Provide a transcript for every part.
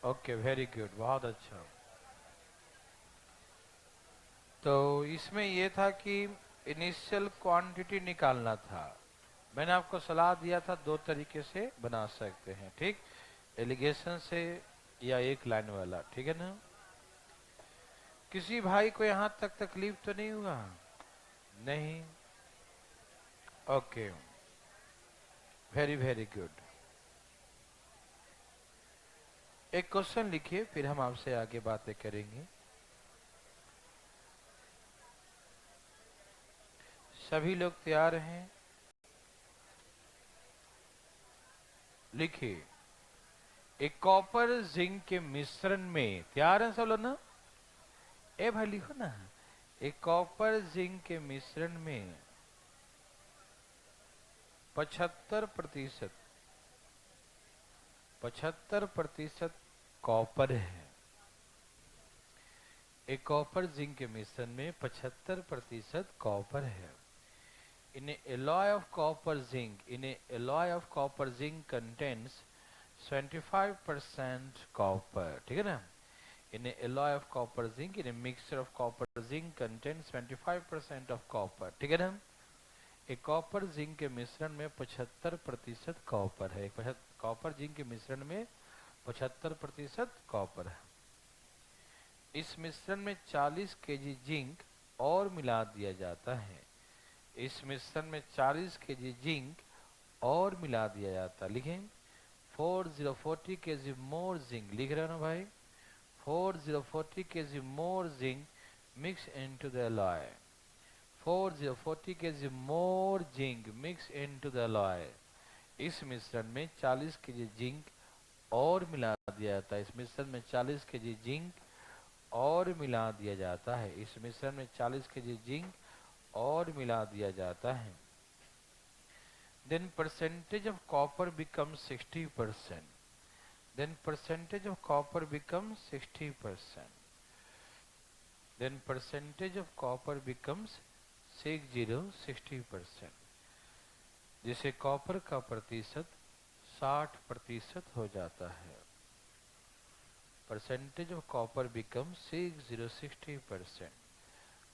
Okay, very good, बहुत अच्छा। तो इसमें ये था कि इनिशियल क्वांटिटी निकालना था। मैंने आपको सलाह दिया था दो तरीके से बना सकते हैं, ठीक। एलिगेशन से या एक लाइन वाला, ठीक है ना। किसी भाई को यहाँ तक तकलीफ तो नहीं हुआ? नहीं। Okay, very very good. एक क्वेश्चन लिखिए, फिर हम आपसे आगे बातें करेंगे। सभी लोग तैयार हैं? लिखिए, एक कॉपर जिंक के मिश्रण में, तैयार हैं सब लोग ना? ए भाई लिखो ना। एक कॉपर जिंक के मिश्रण में 75% 75% कॉपर है। एक कॉपर जिंक के मिश्रण में 75% कॉपर है। In a alloy of copper zinc, in a alloy of copper zinc contains 25% copper, ठीक है ना। In a alloy of copper zinc, in a mixture of copper zinc contains 25% of copper, ठीक है ना। एक कॉपर जिंक के मिश्रण में 75% कॉपर है। कॉपर जिंक के मिश्रण में 75% कॉपर है। इस मिश्रण में 40 केजी जिंक और मिला दिया जाता है। इस मिश्रण में 40 केजी जिंक और मिला दिया जाता है। लिखें 4040 केजी मोर जिंक, लिख रहे हो ना भाई। 4040 KG more zinc mix into the alloy. 4040 KG more zinc mix into the alloy. इस मिश्रण में 40 केजी जिंक और मिला दिया जाता है। इस मिश्रण में 40 केजी जिंक और मिला दिया जाता है। इस मिश्रण में 40 केजी जिंक और मिला दिया जाता है। Then percentage of copper becomes 60%. Then percentage of copper becomes 60%. Then percentage of copper becomes 60%, जिसे कॉपर का प्रतिशत 60% हो जाता है। परसेंटेज ऑफ कॉपर बिकम 60%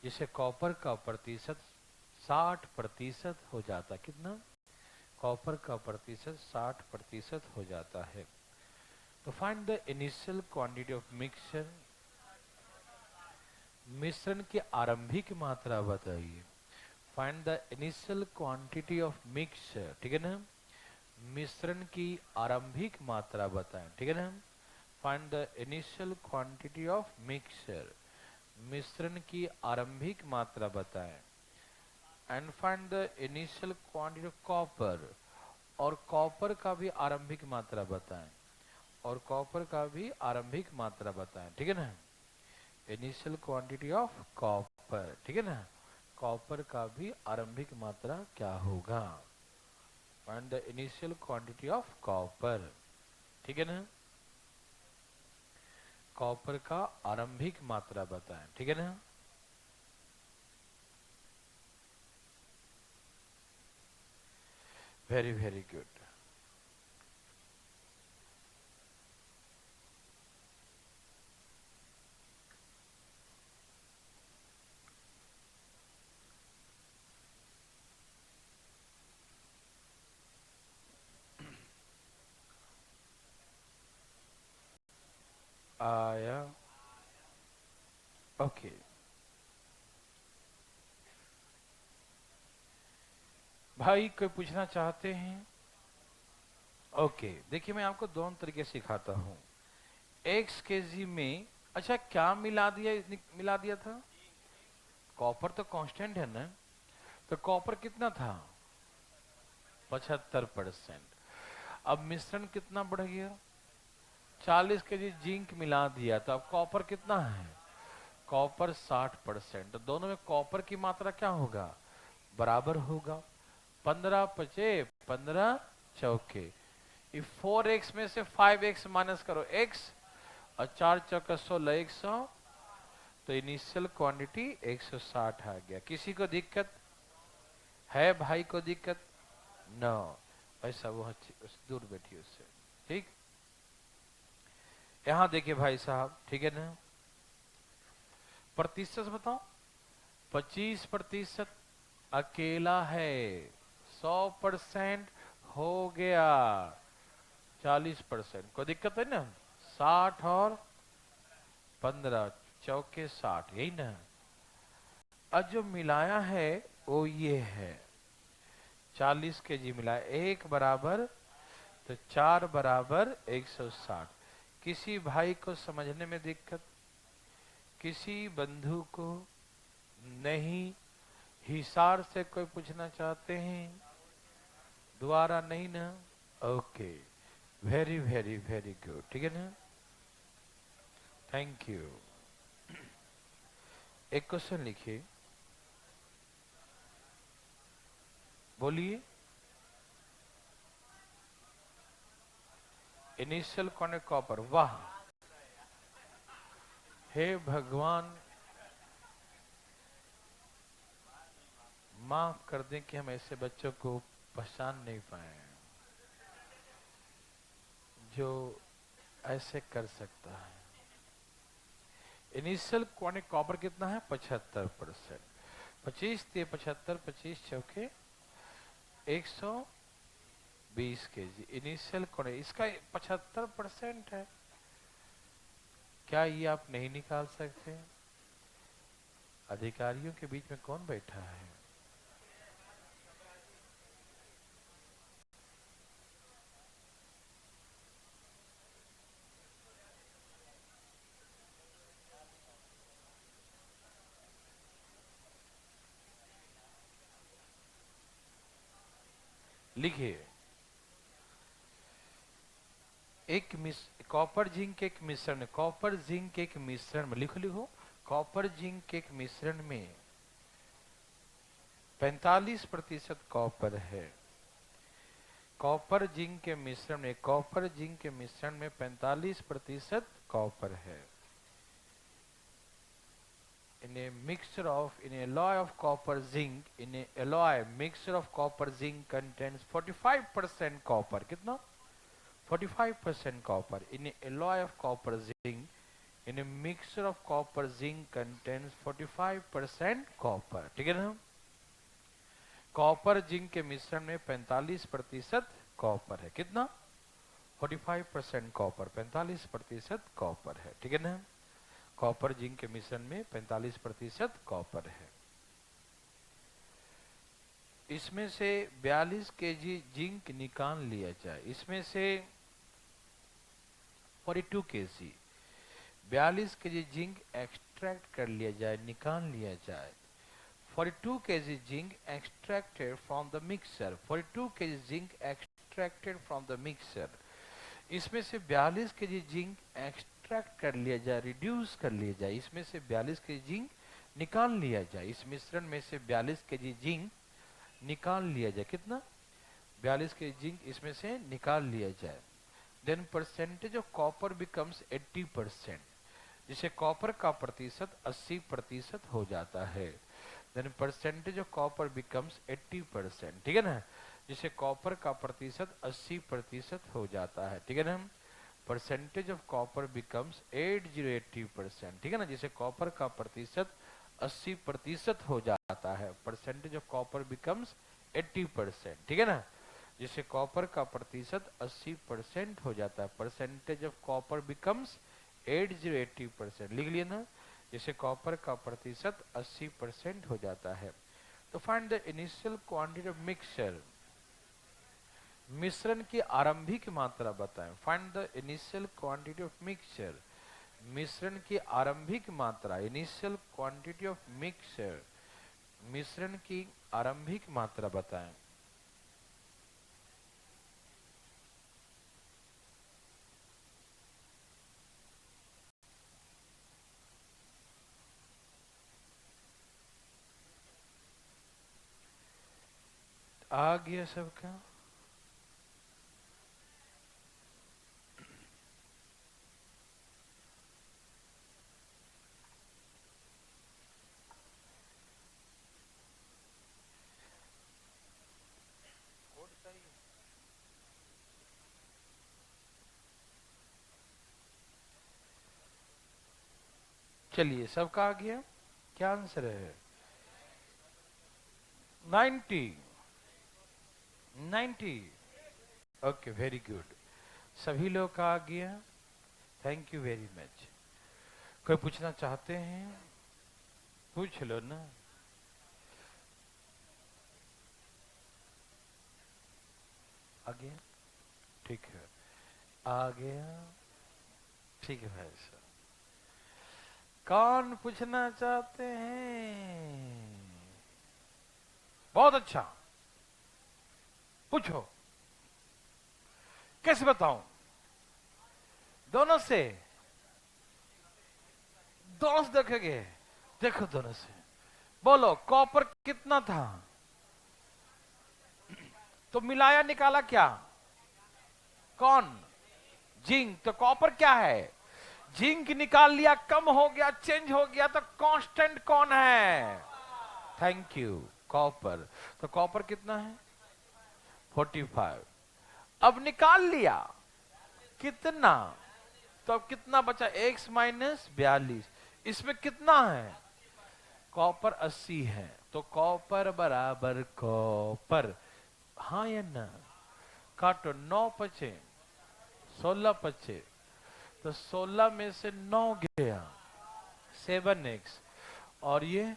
जिसे कॉपर का प्रतिशत 60% हो जाता। कितना? कॉपर का प्रतिशत 60% हो जाता है। तो find the initial quantity of mixture. मिश्रण की आरंभिक मात्रा बताइए। Find the initial quantity of mixture, ठीक है ना। मिश्रण की आरंभिक मात्रा बताएं, ठीक है ना। Find the initial quantity of mixture, मिश्रण की आरंभिक मात्रा बताएं। And find the initial quantity of copper, और कॉपर का भी आरंभिक मात्रा बताएं। और कॉपर का भी आरंभिक मात्रा बताएं, ठीक है ना। इनिशियल क्वांटिटी ऑफ कॉपर, ठीक है ना। कॉपर का भी आरंभिक मात्रा क्या होगा? Find the initial quantity of copper, ठीक है ना। कॉपर का आरंभिक मात्रा बताएं, ठीक है ना। Very very good. आया। ओके, भाई कोई पूछना चाहते हैं? ओके, देखिए मैं आपको दोनों तरीके सिखाता हूँ। एक्स के जी में, अच्छा क्या मिला दिया था? कॉपर तो कांस्टेंट है ना। तो कॉपर कितना था? 75%। अब मिश्रण कितना बढ़ गया? 40 के जी जिंक मिला दिया, तो अब कॉपर कितना है? कॉपर 60%। तो दोनों में कॉपर की मात्रा क्या होगा? बराबर होगा। 15 पचे 15 चौके। 4x में से 5x माइनस करो x, और 4 चौका 16, 100। तो इनिशियल क्वांटिटी 160 आ गया। किसी को दिक्कत है? भाई को दिक्कत? नो, ऐसा वो दूर बैठी उससे, ठीक। यहां देखिए भाई साहब, ठीक है ना, प्रतिशत बताओ, 25% अकेला है, 100% हो गया 40%, कोई दिक्कत है ना, 60 और 15 चौके 60, यही ना। अब जो मिलाया है वो ये है, 40 केजी मिलाया, एक बराबर तो 4 बराबर 160। किसी भाई को समझने में दिक्कत, किसी बंधु को नहीं, हिसार से कोई पूछना चाहते हैं, दोबारा नहीं ना, okay, very very very good, ठीक है ना, थैंक यू। एक क्वेश्चन लिखिए, बोलिए, इनिशियल कौन है, कॉपर, वाह, हे भगवान माफ कर दें कि हम ऐसे बच्चों को पहचान नहीं पाए जो ऐसे कर सकता है। इनिशियल क्वांटिटी कॉपर कितना है, 75%, 25 ते 75, 25 चौके 120 केजी इनिशियल क्वांटिटी, इसका 75% है। क्या ये आप नहीं निकाल सकते? अधिकारियों के बीच में कौन बैठा है? लिखिए, एक कॉपर जिंक एक मिश्रण, कॉपर जिंक एक मिश्रण में, लिखो लिखो, कॉपर जिंक एक मिश्रण में 45% कॉपर है। कॉपर जिंक के मिश्रण में, कॉपर जिंक के मिश्रण में 45% कॉपर है। In a mixture of, in a alloy of copper zinc, in a alloy mixture of copper zinc contains 45% copper, कितना, 45% copper. In a alloy of copper zinc, in a mixture of copper zinc contains 45% copper, ठीक है ना। Copper zinc के मिश्रण में 45% copper है, कितना, 45% copper, 45% copper है, ठीक है ना। कॉपर जिंक के मिश्रण में 45% कॉपर है। इसमें से 42 केजी जिंक निकाल लिया जाए, इसमें से 42 केजी 42 केजी जिंक एक्सट्रैक्ट कर लिया जाए, निकाल लिया जाए। 42 KG zinc extracted from the mixer, 42 KG zinc extracted from the mixer. इसमें से 42 केजी जिंक एक्सट्रैक्ट कर लिया जाए, रिड्यूस कर लिया जाए, इसमें से 42 केजी जिंक निकाल लिया जाए, इस मिश्रण में से 42 केजी जिंक निकाल लिया जाए, कितना, 42 केजी जिंक इसमें से निकाल लिया जाए। Then percentage of copper becomes 80%, जिसे कॉपर का प्रतिशत 80% हो जाता है। Then percentage of copper becomes 80%, ठीक है ना, जिसे कॉपर का प्रतिशत 80% हो जाता है, ठीक है ना। परसेंटेज ऑफ कॉपर बिकम्स 80%, ठीक है ना, जिसे कॉपर का प्रतिशत 80% हो जाता है। परसेंटेज ऑफ कॉपर बिकम्स 80%, ठीक है ना, जिसे कॉपर का प्रतिशत 80% हो जाता है। परसेंटेज ऑफ कॉपर बिकम्स 80% लिख लिया ना, जिसे कॉपर का प्रतिशत 80% हो जाता है। तो find the initial quantity of mixture, मिश्रण की आरंभिक मात्रा बताएं। Find the initial quantity of mixture, मिश्रण की आरंभिक मात्रा, इनिशियल क्वांटिटी ऑफ मिक्सचर, मिश्रण की आरंभिक मात्रा बताएं। आ गया सबका? चलिए सबका आ गया, क्या आंसर है? 90, 90। ओके, वेरी गुड, सभी लोग का आ गया, थैंक यू वेरी मच। कोई पूछना चाहते हैं? पूछ लो ना। आ गया, ठीक है, आ गया, ठीक है भाई साहब। कौन पूछना चाहते हैं? बहुत अच्छा, पूछो। कैसे बताऊं? दोनों से? दोनों से देखेंगे? देखो दोनों से। बोलो कॉपर कितना था? तो मिलाया निकाला क्या? कौन? जिंक। तो कॉपर क्या है? जिंक निकाल लिया, कम हो गया, चेंज हो गया, तो कांस्टेंट कौन है? Thank you, copper. तो कॉपर कितना है? 45। अब निकाल लिया कितना, तो अब कितना बचा? x minus 42। इसमें कितना है? कॉपर 80 है, तो कॉपर बराबर कॉपर। हाँ या ना? काटो, 9 पचे 16 पचे, तो 16 में से 9 गया, 7x, और ये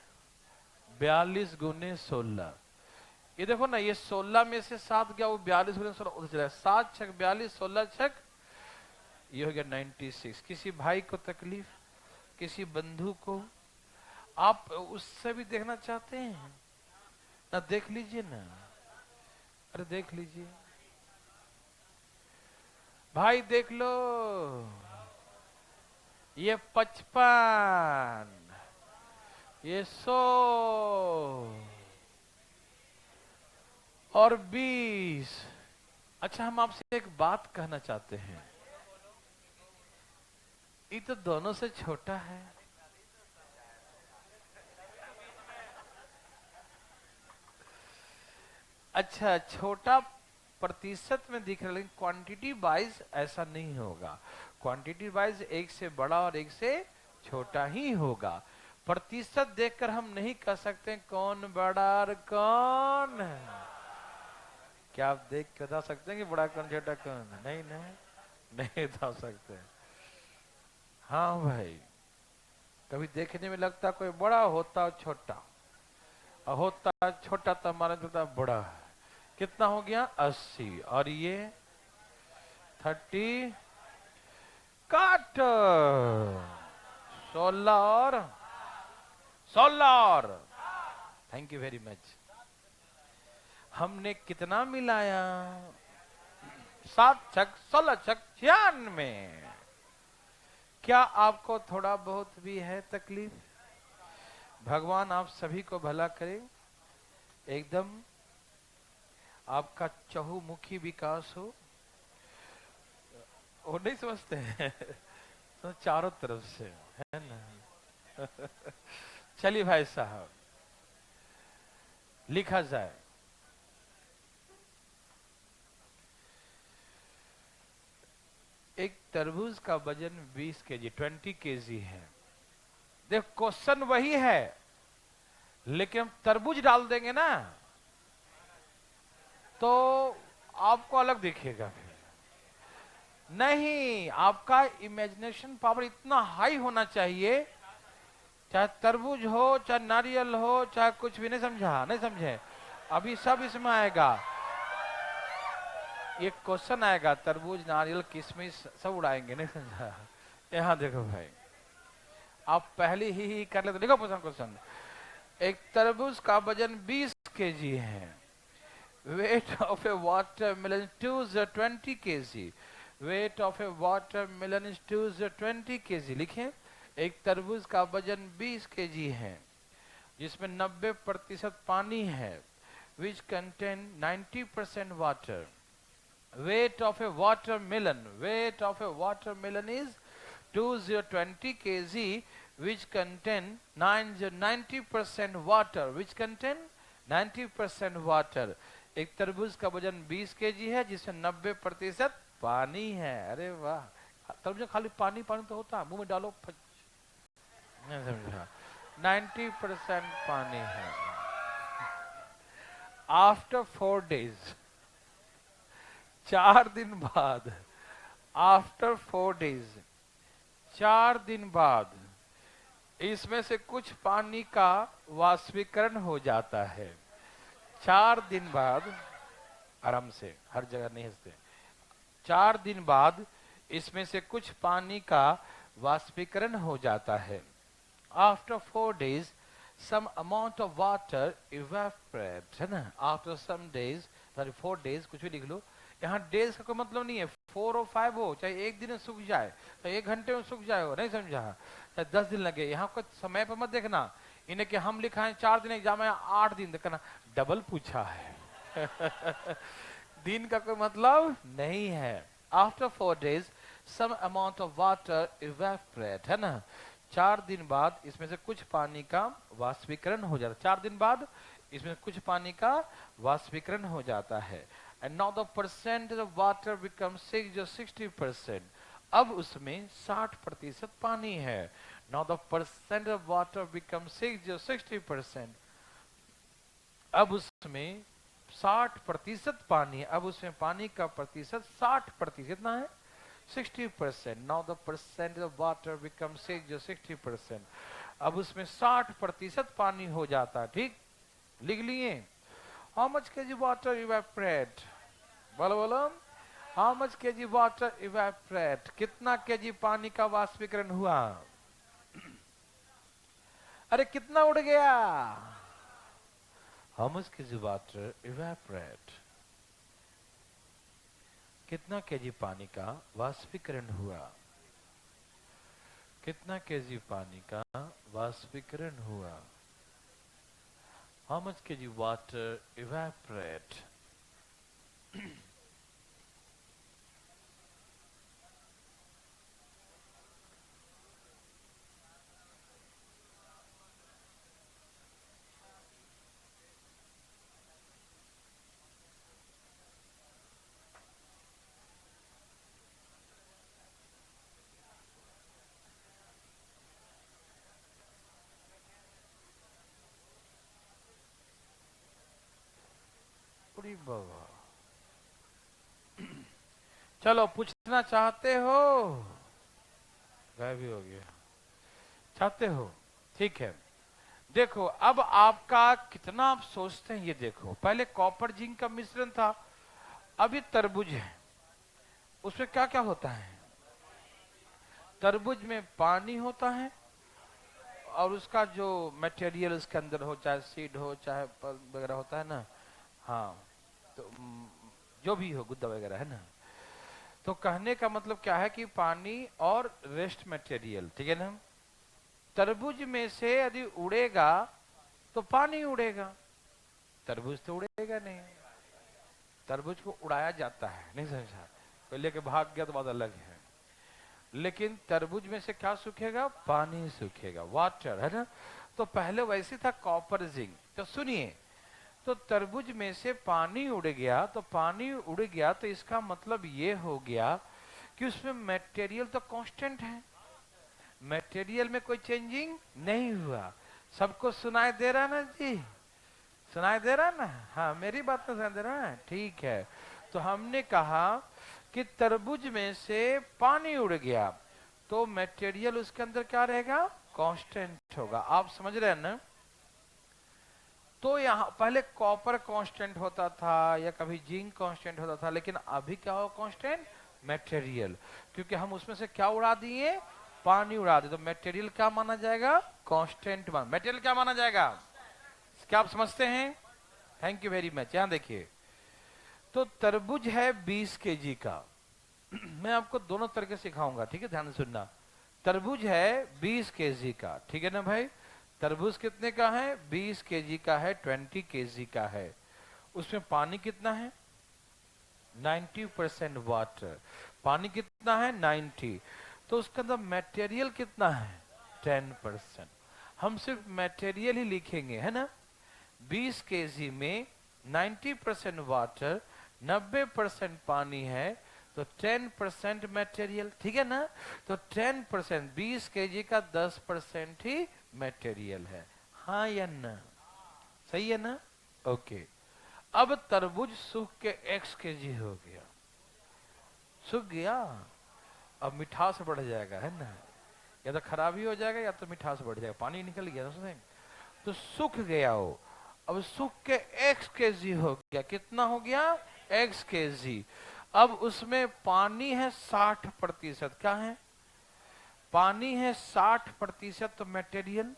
42 गुने 16। ये देखो ना, ये 16 में से 7 गया, वो 42 गुने 16 उधर चला, 7 छक 42, 16 छक, ये हो गया 96। किसी भाई को तकलीफ, किसी बंधु को? आप उससे भी देखना चाहते हैं ना? देख लीजिए ना, अरे देख लीजिए भाई, देख लो। ये 55, ये 100 और 20। अच्छा, हम आपसे एक बात कहना चाहते हैं, ये तो दोनों से छोटा है। अच्छा, छोटा प्रतिशत में दिख रहा है, लेकिन क्वांटिटी वाइज ऐसा नहीं होगा। क्वांटिटी वाइज एक से बड़ा और एक से छोटा ही होगा। प्रतिशत देखकर हम नहीं कह सकते कौन बड़ा और कौन है। क्या आप देख के बता सकते हैं कि बड़ा कौन छोटा कौन? नहीं नहीं, नहीं बता सकते। हाँ भाई, कभी देखने में लगता कोई बड़ा होता और छोटा, और होता छोटा तो हमारा होता बड़ा है। कितना हो गया? 80, और ये 30, काट, 16 और 16 और, थैंक यू वेरी मच। हमने कितना मिलाया? 7 छक 16 छक 96। क्या आपको थोड़ा बहुत भी है तकलीफ? भगवान आप सभी को भला करे, एकदम आपका चहुमुखी विकास हो। वो नहीं समझते हैं तो चारों तरफ से, है ना? चलिए भाई साहब, लिखा जाए। एक तरबूज का वजन 20 केजी, 20 केजी है। देख, क्वेश्चन वही है, लेकिन हम तरबूज डाल देंगे ना, तो आपको अलग दिखेगा। फिर नहीं, आपका इमेजिनेशन पावर इतना हाई होना चाहिए, चाहे तरबूज हो, चाहे नारियल हो, चाहे कुछ भी। नहीं समझा? नहीं समझे? अभी सब इसमें आएगा। ये क्वेश्चन आएगा, तरबूज नारियल किशमिश सब उड़ाएंगे। नहीं समझा? यहाँ देखो भाई, आप पहले ही कर ले तो देखो क्वेश्चन। एक तरबूज का वजन 20 केजी है। Weight of A watermelon 20 KG. Weight of A watermelon is 20 KG. लिखें, एक तरबूज का वजन 20 केजी है, जिसमें 90% पानी है, which contain 90% water. Weight of a watermelon. Weight of a watermelon is 20 kg, which contain 90% water. Which contain 90% water. एक तरबूज का वजन 20 केजी है, जिसमें 90% पानी है। अरे वाह, तरबूज खाली पानी पानी तो होता, मुंह में डालो नहीं समझा, 90% पानी है। आफ्टर 4 डेज, 4 दिन बाद, आफ्टर 4 डेज, 4 दिन बाद इसमें से कुछ पानी का वाष्पीकरण हो जाता है। 4 दिन बाद, आराम से, हर जगह नहीं हंसते। 4 दिन बाद इसमें से कुछ पानी का वाष्पीकरण हो जाता है। After 4 days some amount of water evaporate, है ना। After some days, sorry 4 days, कुछ भी लिख लो। यहाँ डेज का कोई मतलब नहीं है, 4 और 5 हो, चाहे एक दिन में सूख जाए, चाहे 1 घंटे में सूख जाए, हो नहीं समझा, चाहे 10 दिन लगे। यहाँ कुछ समय पर मत देखना इन्हें कि हम लिखा है 4 दिन एग्जाम है, 8 दिन देखना, डबल पूछा है। दिन का कोई मतलब नहीं है। After 4 days some amount of water evaporate, है ना। 4 दिन बाद इसमें से कुछ पानी का वाष्पीकरण हो जाता है। 4 दिन बाद इसमें कुछ पानी का वाष्पीकरण हो जाता है। And now the percentage of water become 60%। अब उसमें 60% पानी है। Now the percentage of water become 60%। अब उसमें 60% पानी है। अब उसमें पानी का प्रतिशत 60%, कितना है? 60%। Now the percentage of water become 60%। अब उसमें 60% पानी हो जाता है। ठीक, लिख लिए। How much kg water evaporate, बोलो बोलो। How much kg water evaporate, कितना केजी पानी का वाष्पीकरण हुआ? अरे कितना उड़ गया? How much kg water evaporate, कितना केजी पानी का वाष्पीकरण हुआ? कितना केजी पानी का वाष्पीकरण हुआ? How much kg water evaporate. बाबा, चलो पूछना चाहते हो? गायब भी हो गया। चाहते हो? ठीक है। देखो अब आपका कितना आप सोचते हैं, ये देखो। पहले कॉपर जिंक का मिश्रण था, अभी तरबूज है, उसमें क्या क्या होता है? तरबूज में पानी होता है, और उसका जो मटेरियल उसके अंदर हो, चाहे सीड हो चाहे फल वगैरह होता है ना, हाँ, तो जो भी हो, गुद्दा वगैरह, है ना। तो कहने का मतलब क्या है कि पानी और वेस्ट मटेरियल, ठीक है ना। तरबूज में से यदि उड़ेगा तो पानी उड़ेगा, तरबूज तो उड़ेगा नहीं। तरबूज को उड़ाया जाता है, नहीं समझा, कोई लेके भाग गया तो बात अलग है। लेकिन तरबूज में से क्या सूखेगा? पानी सूखेगा, वाटर, है ना। तो पहले वैसे था कॉपर जिंक। तो सुनिए, तो तरबूज में से पानी उड़ गया, तो पानी उड़ गया तो इसका मतलब ये हो गया कि उसमें मटेरियल तो कांस्टेंट है, मटेरियल में कोई चेंजिंग नहीं हुआ। सबको सुनाई दे रहा ना जी? सुनाई दे रहा ना? हाँ, मेरी बात तो सुनाई दे रहा है, ठीक है। तो हमने कहा कि तरबूज में से पानी उड़ गया तो मटेरियल उसके अंदर क्या रहेगा? कांस्टेंट होगा। आप समझ रहे हैं ना। तो यहाँ पहले कॉपर कांस्टेंट होता था या कभी जिंक कांस्टेंट होता था, लेकिन अभी क्या हो कांस्टेंट? मटेरियल, क्योंकि हम उसमें से क्या उड़ा दिए? पानी उड़ा दिए। तो मटेरियल क्या माना जाएगा? कांस्टेंट। मटेरियल क्या माना जाएगा? क्या आप समझते हैं? Thank you very much. यहाँ देखिए, तो तरबूज है 20 केजी का। मैं आपको दोनों तरीके सिखाऊंगा, ठीक है, ध्यान से सुनना। तरबूज है 20 केजी का, ठीक है ना भाई। तरबूज कितने का है? 20 केजी का है, 20 केजी का है। उसमें पानी कितना है? 90% वाटर। पानी कितना है? 90। तो उसके अंदर मटेरियल कितना है? 10%। हम सिर्फ मटेरियल ही लिखेंगे, है ना। 20 केजी में 90% वाटर, 90% पानी है, तो 10% मटेरियल, ठीक है ना। तो 10%, 20 केजी का 10% ही मटेरियल है, हाँ या ना, सही है ना। ओके, अब तरबूज सूख के x केजी हो गया, सूख गया, अब मिठास बढ़ जाएगा, है ना। या तो खराबी हो जाएगा या तो मिठास बढ़ जाएगा, पानी निकल गया उसमें, तो सूख गया वो। अब सूख के x केजी हो गया, कितना हो गया, x केजी। अब उसमें पानी है 60%, क्या है, पानी है 60%, तो मटेरियल,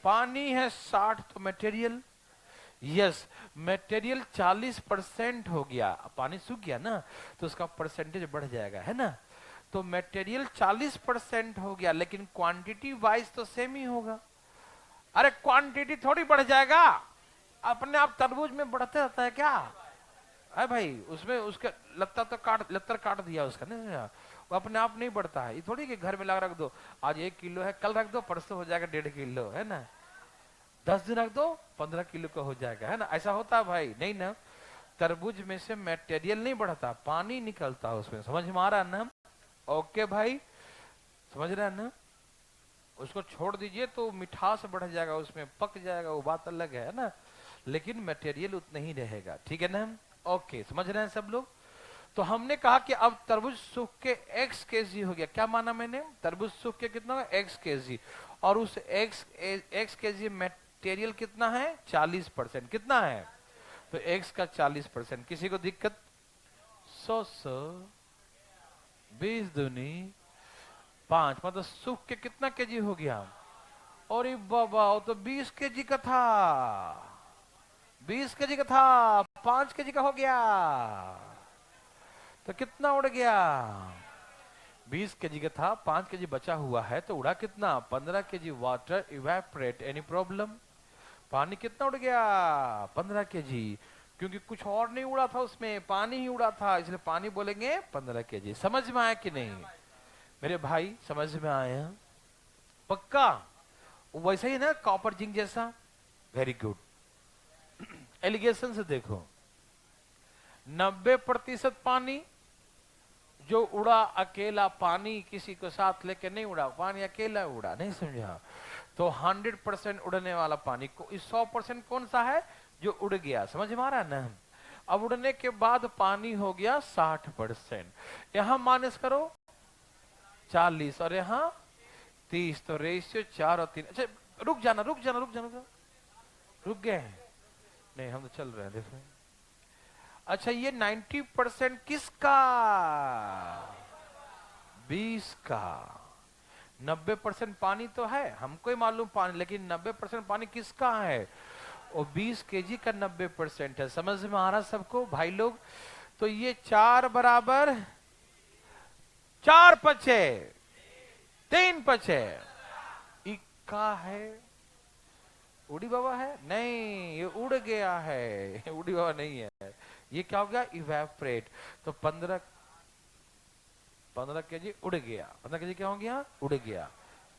पानी है 60 तो मटेरियल, यस, मटेरियल 40% हो गया, पानी सूख गया ना, तो उसका परसेंटेज बढ़ जाएगा, है ना। तो मटेरियल 40% हो गया, लेकिन क्वांटिटी वाइज तो सेम ही होगा। अरे क्वांटिटी थोड़ी बढ़ जाएगा, अपने आप तरबूज में बढ़ते रहता है क्या, है भाई, उसमें उसके लत्तर काट दिया उसका, नहीं, वो अपने आप नहीं बढ़ता है। ये थोड़ी कि घर में ला रख दो, आज 1 किलो है, कल रख दो, परसों हो जाएगा 1.5 किलो, है ना। 10 दिन रख दो 15 किलो का हो जाएगा, है ना, ऐसा होता है भाई, नहीं ना। तरबूज में से मटेरियल नहीं बढ़ता, पानी निकलता है उसमें, समझ में आ रहा है ना। ओके भाई, समझ रहे हैं ना। उसको छोड़ दीजिए तो मिठास बढ़ जाएगा, उसमें पक जाएगा, वो बात अलग है ना, लेकिन मटेरियल उतना ही रहेगा, ठीक है ना। ओके, समझ रहे हैं सब लोग। तो हमने कहा कि अब तरबूज सूख के x केजी हो गया, क्या माना मैंने, तरबूज सूख के कितना होगा, x केजी, और उस x केजी मटेरियल कितना है, 40%, कितना है, तो x का 40%, किसी को दिक्कत, 100 20 दूनी 5, मतलब सूख के कितना केजी हो गया, और बाबा वो तो 20 केजी का था, 20 केजी का था, 5 केजी का हो गया, तो कितना उड़ गया, 20 केजी का था, 5 केजी बचा हुआ है, तो उड़ा कितना, 15 KG water evaporate, any problem, पानी कितना उड़ गया, 15 केजी, क्योंकि कुछ और नहीं उड़ा था उसमें, पानी ही उड़ा था, इसलिए पानी बोलेंगे 15 केजी। समझ में आया कि नहीं मेरे भाई, समझ में आया, पक्का, वैसे ही ना कॉपर जिंक जैसा, वेरी गुड। एलिगेशन से देखो, 90% पानी, जो उड़ा अकेला, पानी किसी को साथ लेके नहीं उड़ा, पानी अकेला उड़ा, नहीं समझा, तो 100% उड़ने वाला पानी को, इस 100% कौन सा है, जो उड़ गया, समझ में आ रहा है ना। अब उड़ने के बाद पानी हो गया 60%, यहां माइनस करो 40 और यहां 30, तो रेशियो 4 और 3। अच्छा रुक जाना, रुक जाना, रुक जाना, रुक गए, नहीं हम तो चल रहे हैं, देखो। अच्छा ये 90% किसका, 20 का, 90% पानी तो है, हमको ही मालूम पानी, लेकिन 90% पानी किसका है, और 20 केजी का 90% है, समझ में आ रहा सबको भाई लोग। तो ये 4 बराबर 4 पचे 3 पचे, इक्का है, उड़ी बाबा है, नहीं ये उड़ गया है, उड़ी बाबा नहीं है, ये क्या हो गया, इवेपोरेट, तो 15 केजी उड़ गया, 15 केजी क्या हो गया, उड़ गया,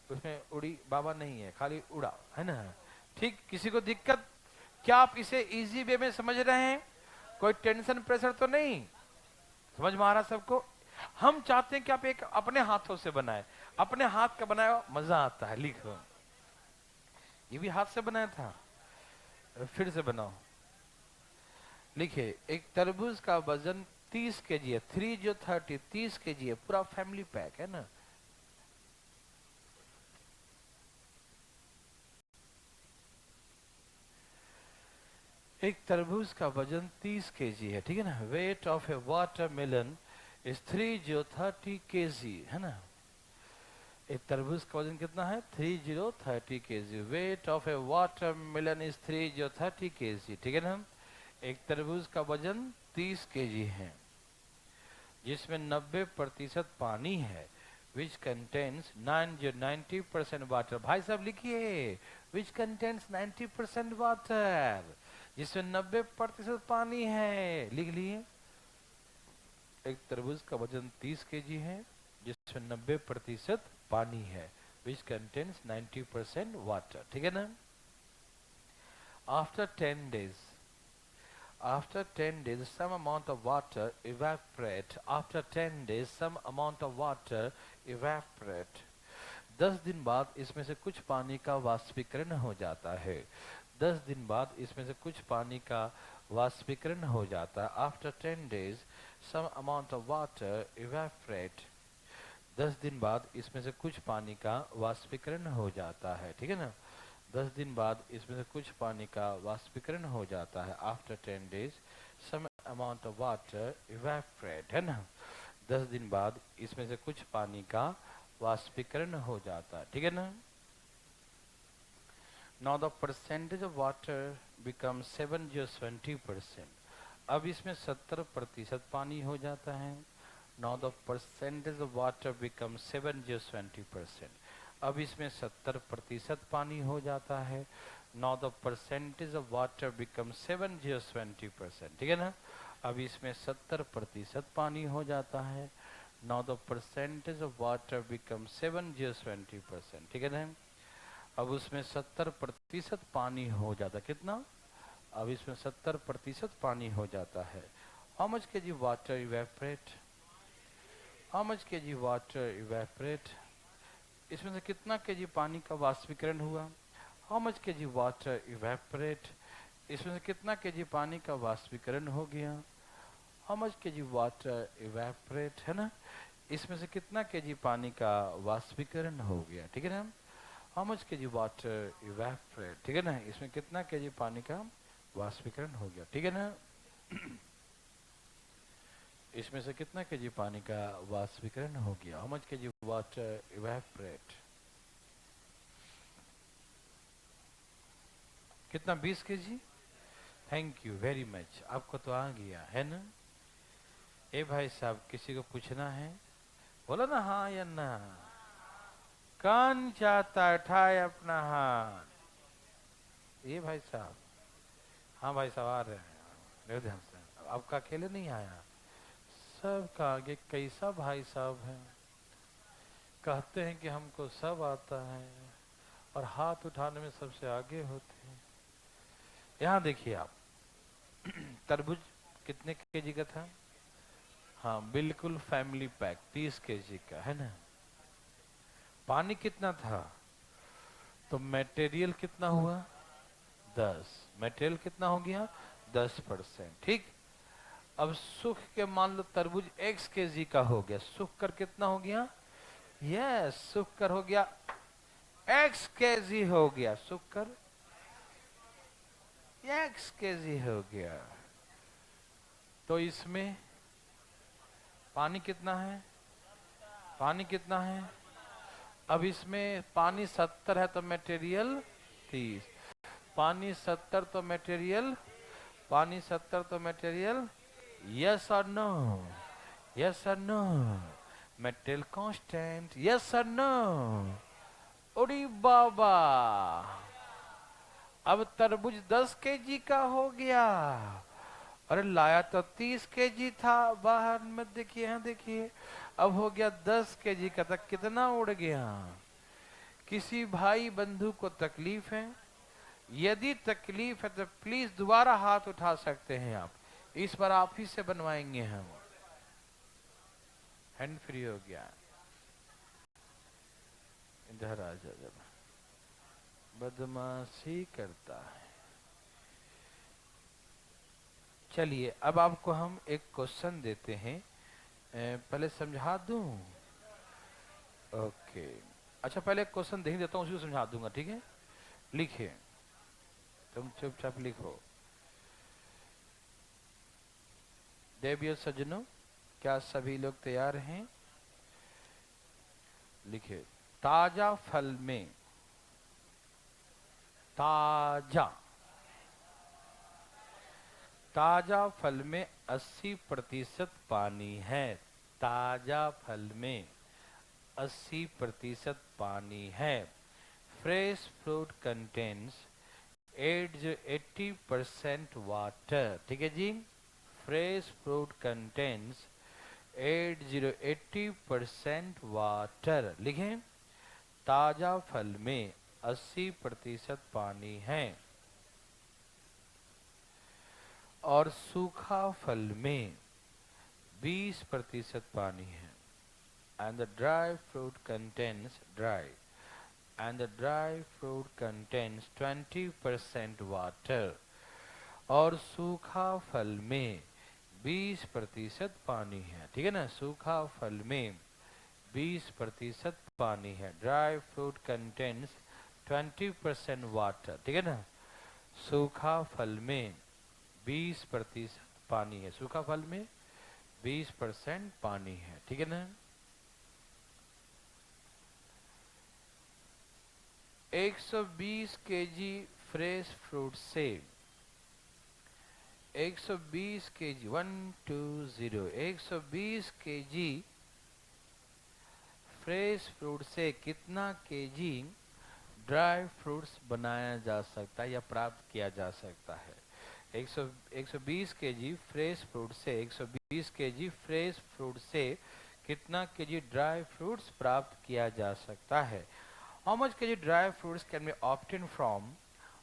उसमें उड़ी बाबा नहीं है, खाली उड़ा, है ना। ठीक, किसी को दिक्कत, क्या आप इसे इजी वे में समझ रहे हैं, कोई टेंशन प्रेशर तो नहीं, समझ में आ रहा सबको। हम चाहते हैं कि आप एक अपने हाथों से बनाए, अपने हाथ का बनाया मजा आता है, लिखो, ये भी हाथ से बनाया था, फिर से बनाओ, लिखिए, एक तरबूज का वजन 30 केजी है, 3 जो 30 केजी है, पूरा फैमिली पैक है ना। एक तरबूज का वजन 30 केजी है, ठीक है ना। Weight of A watermelon is 3 जो 30 केजी, है ना। एक तरबूज का वजन कितना है, 30 KG, weight of A watermelon is 30 KG, ठीक है ना। एक तरबूज का वजन 30 केजी है, जिसमें 90% पानी है, which contains 90% वाटर, भाई साहब लिखिए, which contains 90% वाटर, जिसमें 90% पानी है, लिख लिए। एक तरबूज का वजन 30 केजी है, जिसमें 90% पानी है, which contains 90% वाटर, ठीक है ना। After 10 days, After 10 days, some amount of water evaporate. After 10 days, some amount of water evaporate. 10 दिन बाद इसमें से कुछ पानी का वाष्पीकरण हो जाता है. 10 दिन बाद इसमें से कुछ पानी का वाष्पीकरण हो जाता है. After 10 days, some amount of water evaporate. 10 दिन बाद इसमें से कुछ पानी का वाष्पीकरण हो जाता है. ठीक है ना. 10 दिन बाद इसमें से कुछ पानी का वाष्पीकरण हो जाता है. After 10 days, some amount of water evaporate. है ना. 10 दिन बाद इसमें से कुछ पानी का वाष्पीकरण हो जाता है. ठीक है ना. Now the percentage of water becomes 70%. अब इसमें 70% पानी हो जाता है. Now the percentage of water becomes 70%. अब इसमें 70% पानी हो जाता है. Now the percentage of water becomes 70%. ठीक है ना. अब इसमें 70% पानी हो जाता है. Now the percentage of water becomes 70%. ठीक है ना. अब उसमें 70% पानी हो जाता है. कितना? अब इसमें 70% पानी हो जाता है. How much kg water evaporate? How much kg water evaporate? इसमें से कितना kg पानी का वाष्पीकरण हुआ? How much kg water evaporate? इसमें से कितना kg पानी का वाष्पीकरण हो गया? How much kg water evaporate? है ना. इसमें से कितना kg पानी का वाष्पीकरण हो गया. ठीक है ना. How much kg water evaporate? ठीक है ना. इसमें कितना kg पानी का वाष्पीकरण हो गया. ठीक है ना. इसमें से कितना kg पानी का वाष्पीकरण हो गया. How much kg water evaporate? कितना? 20 kg. Thank you very much. आपको तो आ गया है ना. ए भाई साहब, किसी को पूछना है? बोलो ना हाँ या ना. कौन चाहता है? उठाए अपना हाथ. ये भाई साहब. हाँ भाई साहब आ रहे हैं. ध्यान से. आपका अकेले नहीं आया. सबका आगे कैसा भाई साहब है. कहते हैं कि हमको सब आता है और हाथ उठाने में सबसे आगे होते हैं. यहाँ देखिए आप. तरबूज कितने केजी का था? हाँ बिल्कुल फैमिली पैक 30 केजी का है ना. पानी कितना था? तो मटेरियल कितना हुआ? 10. मटेरियल कितना हो गया? 10%. ठीक. अब सूख के मान लो तरबूज x केजी का हो गया. सूख कर कितना हो गया? यस सूख कर हो गया x केजी हो गया. सूख कर x केजी हो गया. तो इसमें पानी कितना है? पानी कितना है? अब इसमें पानी 70 है तो मटेरियल 30. पानी 70 तो मटेरियल. पानी 70 तो मटेरियल. यस और नो. यस और नो. Material constant. यस और नो. ओडी बाबा. अब तरबूज 10 केजी का हो गया. अरे लाया तो 30 केजी था बाहर में. देखिए यहाँ देखिए. अब हो गया 10 केजी का. तक कितना उड़ गया. किसी भाई बंधु को तकलीफ है? यदि तकलीफ है तो प्लीज दोबारा हाथ उठा सकते हैं आप. इस बार आप ही से बनवाएंगे हम. हैंड फ्री हो गया. इधर आ जा. जब बदमाशी करता है. चलिए अब आपको हम एक क्वेश्चन देते हैं. पहले समझा दूं. ओके. अच्छा पहले एक क्वेश्चन देख देता हूँ उसी को समझा दूंगा. ठीक है. लिखिए. तुम चुपचाप लिखो. देवियों सज्जनों, क्या सभी लोग तैयार हैं? लिखिए. ताजा फल में ताजा ताजा फल में 80% पानी है. ताजा फल में 80% पानी है. Fresh fruit contains 80% water. ठीक है जी. Fresh fruit contains 80% water. लिखें. ताजा फल में 80% पानी है. और सूखा फल में 20% पानी है। And the dry fruit contains dry fruit contains 20% water। और सूखा फल में 20% पानी है, ठीक है ना। सूखा फल में 20% पानी है। ड्राई फ्रूट कंटेन्स 20% वाटर, ठीक है ना। सूखा फल में 20% पानी है। सूखा फल में 20% पानी है, ठीक है ना। 120 केजी फ्रेश फ्रूट से 120 केजी 120 केजी फ्रेश फ्रूट से कितना केजी ड्राई फ्रूट्स बनाया जा सकता है या प्राप्त किया जा सकता है। 120 केजी फ्रेश फ्रूट से 120 केजी फ्रेश फ्रूट से कितना केजी ड्राई फ्रूट्स प्राप्त किया जा सकता है। How much kg dry fruits can be obtained from?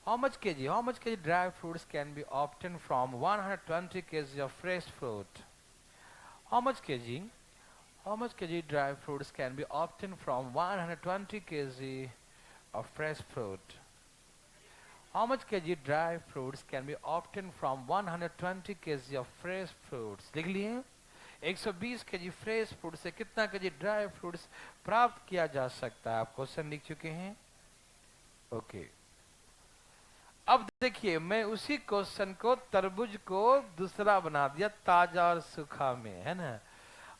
How much kg dry fruits can be obtained from 120 kg of fresh fruit? How much kg dry fruits can be obtained from 120 kg of fresh fruit? How much kg dry fruits can be obtained from 120 kg of fresh fruits? लिख लिए 120 KG fresh fruit से कितना KG dry fruits प्राप्त किया जा सकता है। आप क्वेश्चन लिख चुके हैं, ओके। अब देखिए मैं उसी क्वेश्चन को तरबूज को दूसरा बना दिया, ताजा और सूखा में, है ना।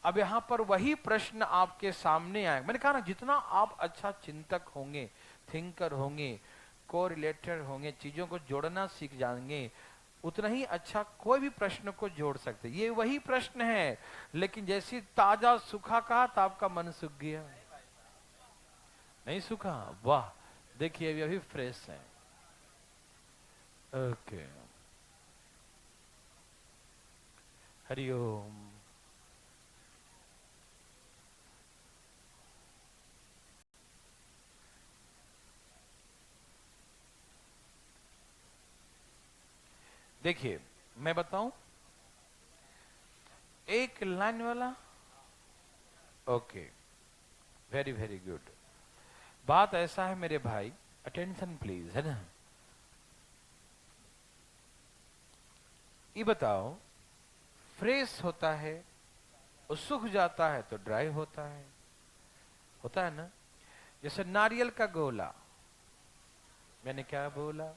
अब यहाँ पर वही प्रश्न आपके सामने आए। मैंने कहा ना जितना आप अच्छा चिंतक होंगे, थिंकर होंगे, कोरिलेटर होंगे, चीजों को जोड़ना सीख जाएंगे, उतना ही अच्छा कोई भी प्रश्न को जोड़ सकते। ये वही प्रश्न है, लेकिन जैसी ताजा सूखा कहा तो आपका मन सूख गया। नहीं सूखा, वाह देखिए अभी फ्रेश है, ओके। हरिओम। देखिए मैं बताऊं, एक लाइन वाला, ओके, वेरी वेरी गुड। बात ऐसा है मेरे भाई, अटेंशन प्लीज, है ना। ये बताओ, फ्रेश होता है और सूख जाता है तो ड्राई होता है ना। जैसे नारियल का गोला, मैंने क्या बोला,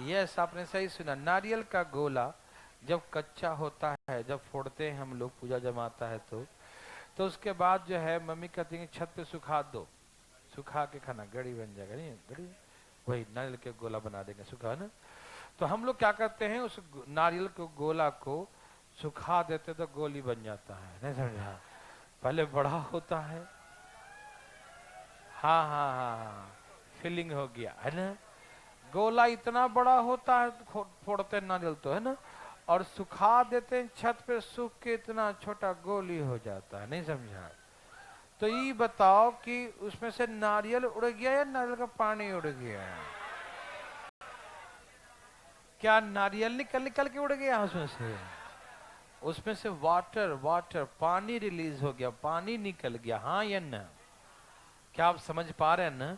यस आपने सही सुना। नारियल का गोला जब कच्चा होता है, जब फोड़ते हैं हम लोग, पूजा जमाता है तो उसके बाद जो है मम्मी कहती है छत पे सुखा दो, सुखा के खाना, गड़ी बन जाएगा, नहीं गड़ी, वही नारियल के गोला बना देंगे सुखा ना। तो हम लोग क्या करते हैं, उस नारियल के गोला को सुखा देते तो गोली बन जाता है, नहीं समझा। पहले बड़ा होता है, हाँ हाँ हाँ हाँ, फीलिंग हो गया है ना। गोला इतना बड़ा होता है फोड़ते नारियल तो, है ना, और सुखा देते हैं छत पे, सूख के इतना छोटा गोली हो जाता है, नहीं समझा। तो ये बताओ कि उसमें से नारियल उड़ गया या नारियल का पानी उड़ गया। क्या नारियल निकल निकल के उड़ गया उसमें से वाटर पानी रिलीज हो गया, पानी निकल गया, हाँ या ना। क्या आप समझ पा रहे हैं ना।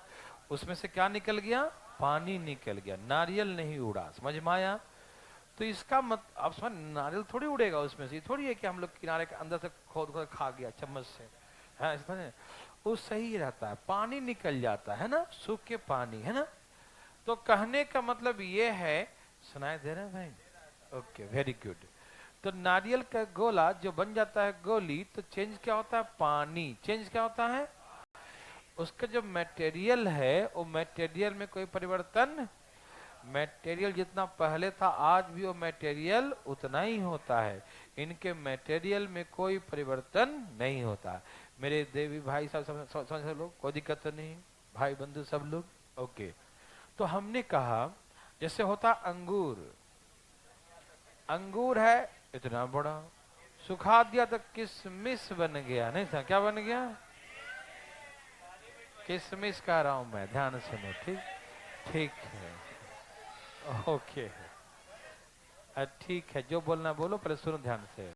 उसमें से क्या निकल गया, पानी निकल गया, नारियल नहीं उड़ा, समझ में आया। तो इसका मत आप समझ, नारियल थोड़ी उड़ेगा उसमें से, थोड़ी है कि हम लोग किनारे के अंदर से खोद खोद खा गया चम्मच से, है समझे। वो सही रहता है, पानी निकल जाता है ना, सूख के पानी, है ना। तो कहने का मतलब ये है, सुनाई दे रहा है भाई, ओके वेरी गुड। तो नारियल का गोला जो बन जाता है गोली, तो चेंज क्या होता है, पानी, चेंज क्या होता है, उसका जो मटेरियल है वो मटेरियल में कोई परिवर्तन, मटेरियल जितना पहले था आज भी वो मटेरियल उतना ही होता है, इनके मटेरियल में कोई परिवर्तन नहीं होता। मेरे देवी भाई सब समझ लोग, कोई दिक्कत तो नहीं, भाई बंधु सब लोग, ओके। तो हमने कहा जैसे होता अंगूर, अंगूर है इतना बड़ा, सुखा दिया तो किशमिश बन गया, नहीं था, क्या बन गया, किशमिश कह रहा हूं मैं, ध्यान सुनो, ठीक ठीक है, ओके। ठीक है, जो बोलना बोलो, पहले सुनो ध्यान से।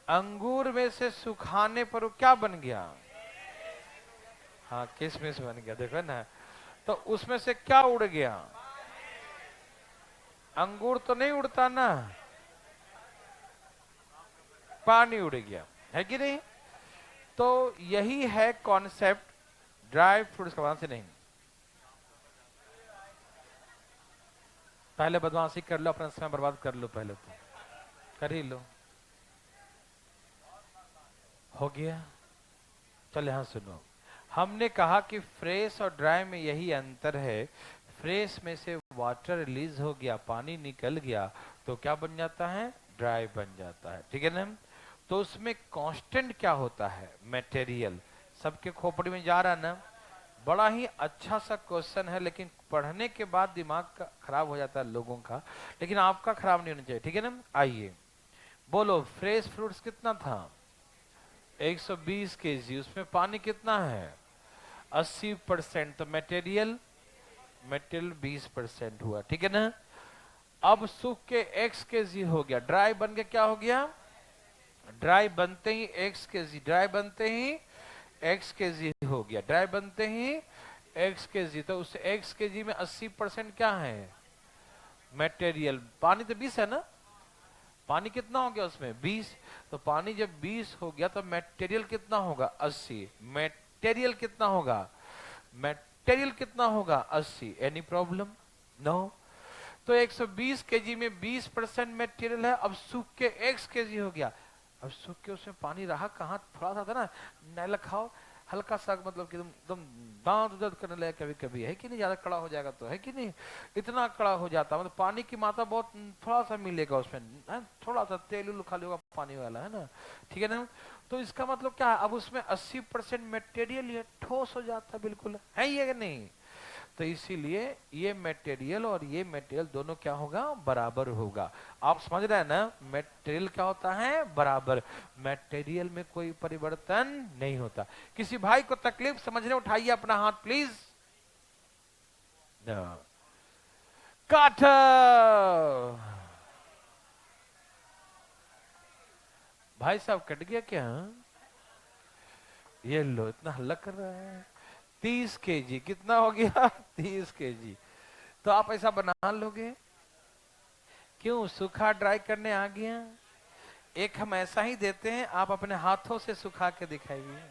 अंगूर में से सुखाने पर वो क्या बन गया? हाँ, किशमिश बन गया, देखो ना। तो उसमें से क्या उड़ गया? अंगूर तो नहीं उड़ता ना, पानी उड़ गया, है कि नहीं? तो यही है कॉन्सेप्ट ड्राई फ्रूट्स का, वहां से नहीं। पहले बदमाशी कर लो, अपना समय बर्बाद कर लो, पहले तो कर ही लो। हो गया? चल यहां सुनो, हमने कहा कि फ्रेश और ड्राई में यही अंतर है। फ्रेश में से वाटर रिलीज हो गया, पानी निकल गया, तो क्या बन जाता है? ड्राई बन जाता है, ठीक है ना? तो उसमें कांस्टेंट क्या होता है? मटेरियल। सबके खोपड़ी में जा रहा है ना? बड़ा ही अच्छा सा क्वेश्चन है, लेकिन पढ़ने के बाद दिमाग का खराब हो जाता है लोगों का, लेकिन आपका खराब नहीं होना चाहिए, ठीक है ना? आइए बोलो, फ्रेश फ्रूट्स कितना था? 120 केजी। उसमें पानी कितना है? 80%। तो मटेरियल 20% हुआ, ठीक है ना? अब सूख के x केजी हो गया, ड्राई बन के क्या हो गया? ड्राई बनते ही x केजी, ड्राई बनते ही x केजी हो गया, ड्राई बनते ही x केजी। तो उस x केजी में 80% क्या है? मटेरियल। पानी तो 20 है ना? पानी कितना हो गया उसमें? 20। तो पानी जब 20 हो गया तो मटेरियल कितना होगा? 80। मटेरियल कितना होगा? मटेरियल कितना होगा? 80। Any problem? नो। तो 120 केजी में 20% मटेरियल है, अब सूख के x केजी हो गया। अब सूख के उसमें पानी रहा कहाँ? थोड़ा सा था ना, नैला खाओ, हल्का सा, मतलब कि एकदम दांत दर्द करने लगे कभी कभी, है कि नहीं? ज्यादा कड़ा हो जाएगा तो, है कि नहीं? इतना कड़ा हो जाता, मतलब पानी की मात्रा बहुत थोड़ा सा मिलेगा उसमें, है? थोड़ा सा तेल उल खाली होगा पानी वाला, है ना? ठीक है ना? तो इसका मतलब क्या है? अब उसमें 80% मटेरियल है, ठोस हो जाता, बिल्कुल, है ये कि नहीं? तो इसीलिए ये मटेरियल और ये मटेरियल दोनों क्या होगा? बराबर होगा। आप समझ रहे हैं ना? मटेरियल क्या होता है? बराबर। मटेरियल में कोई परिवर्तन नहीं होता। किसी भाई को तकलीफ समझने, उठाइए अपना हाथ प्लीज। काट। भाई साहब कट गया क्या? ये लो, इतना हल्ला कर रहा है। 30 केजी कितना हो गया? 30 केजी। तो आप ऐसा बना लोगे? क्यों? सूखा ड्राई करने आ गया। एक हम ऐसा ही देते हैं, आप अपने हाथों से सुखा के दिखाइए।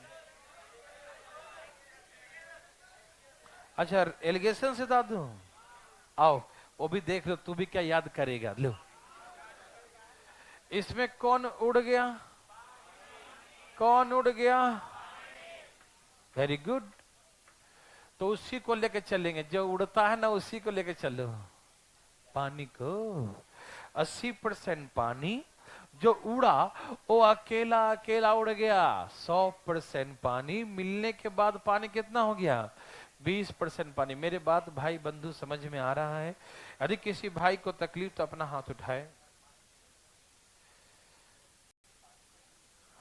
अच्छा, एलिगेशन से दादू, आओ वो भी देख लो, तू भी क्या याद करेगा। लो, इसमें कौन उड़ गया? कौन उड़ गया? Very good. तो उसी को लेके चलेंगे, जो उड़ता है ना उसी को लेके चलो। पानी को 80% पानी, जो उड़ा वो अकेला अकेला उड़ गया। 100% पानी मिलने के बाद पानी कितना हो गया? 20% पानी। मेरे बात भाई बंधु समझ में आ रहा है? यदि किसी भाई को तकलीफ तो अपना हाथ उठाए,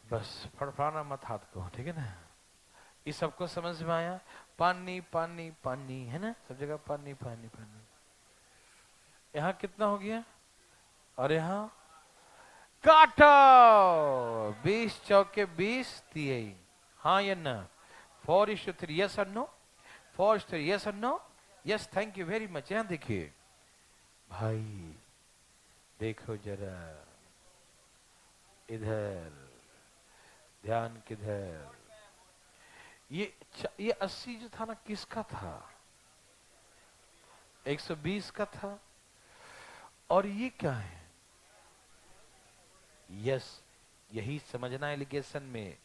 बस फड़फड़ाना मत हाथ को, ठीक है ना? इस सबको समझ में आया? पानी पानी पानी, है ना? सब जगह पानी पानी पानी। यहाँ कितना हो गया? और यहाँ काटो। 20 चौके 20 तिहाई। हाँ या ना? 4:3, यस और नो? 4:3, यस और no? Yes, thank you very much. यहाँ देखिए भाई, देखो जरा इधर, ध्यान किधर? ये 80 जो था ना, किसका था? 120 का था। और ये क्या है? यस, यही समझना एलिगेशन में।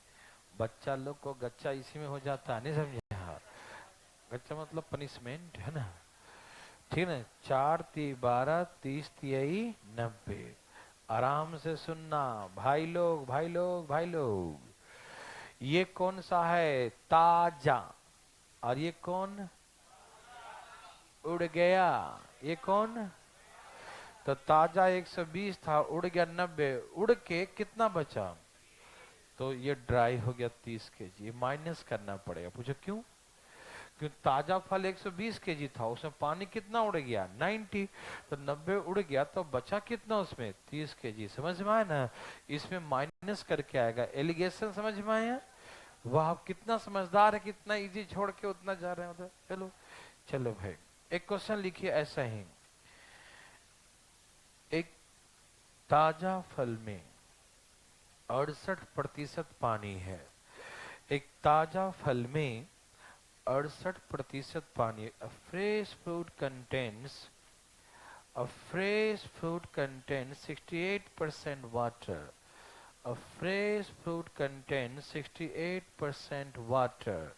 बच्चा लोग को गच्चा इसी में हो जाता है, नहीं समझे? गच्चा मतलब पनिशमेंट, है ना? ठीक है ना? 4×3=12, 30×3=90। 90। आराम से सुनना भाई लोग, भाई लोग, भाई लोग। ये कौन सा है? ताजा। और ये कौन? उड़ गया। ये कौन? तो ताजा 120 था, उड़ गया 90। उड़ के कितना बचा? तो ये ड्राई हो गया 30 केजी। माइनस करना पड़ेगा। पूछो क्यों? क्यों ताजा फल 120 केजी था, उसमें पानी कितना उड़ गया 90, तो 90 उड़ गया तो बचा कितना उसमें 30 केजी। समझ में आया ना, इसमें माइनस करके आएगा। एलिगेशन समझ में आया? वाह, आप कितना समझदार है, कितना इजी छोड़ के उतना जा रहे हैं उधर। चलो चलो भाई, एक क्वेश्चन लिखिए ऐसा ही। एक ताजा फल में 68% पानी है। एक ताजा फल में 68% पानी। A fresh fruit contains a fresh fruit contains 68% water. A fresh fruit contains 68% water.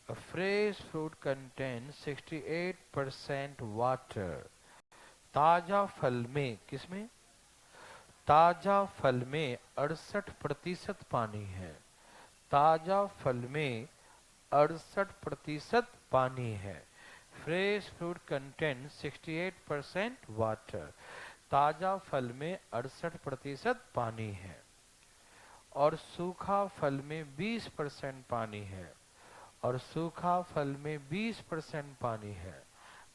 A fresh fruit contains 68% water. ताजा फल में, किसमें? ताजा फल में 68% पानी है। ताजा फल में 68% पानी है। Fresh fruit contain 68% water. ताजा फल में 68% पानी है और सूखा फल में 20% पानी है। और सूखा फल में 20% पानी है।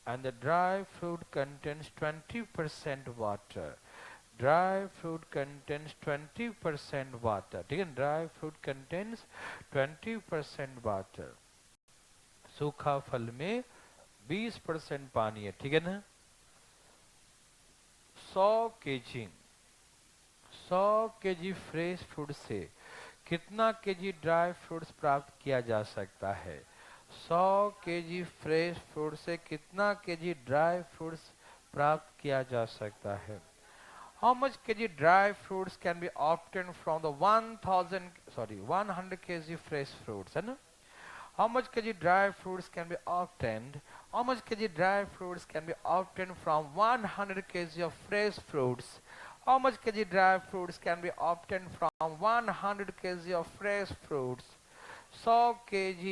And the dry fruit contains 20% water. Dry fruit contains 20% water. ठीक है, ड्राई फ्रूट कंटेन्स 20% वाटर। सूखा फल में 20% पानी है। ठीक है ना। 100 केजी फ्रेश फ्रूट से कितना केजी ड्राई फ्रूट्स प्राप्त किया जा सकता है? 100 केजी फ्रेश फ्रूट से कितना केजी ड्राई फ्रूट्स प्राप्त किया जा सकता है? How much kg dry fruits can be obtained from the 100 kg fresh fruits? है ना? How much kg dry fruits can be obtained? How much kg dry fruits can be obtained from 100 kg of fresh fruits? How much kg dry fruits can be obtained from 100 kg of fresh fruits? 100 kg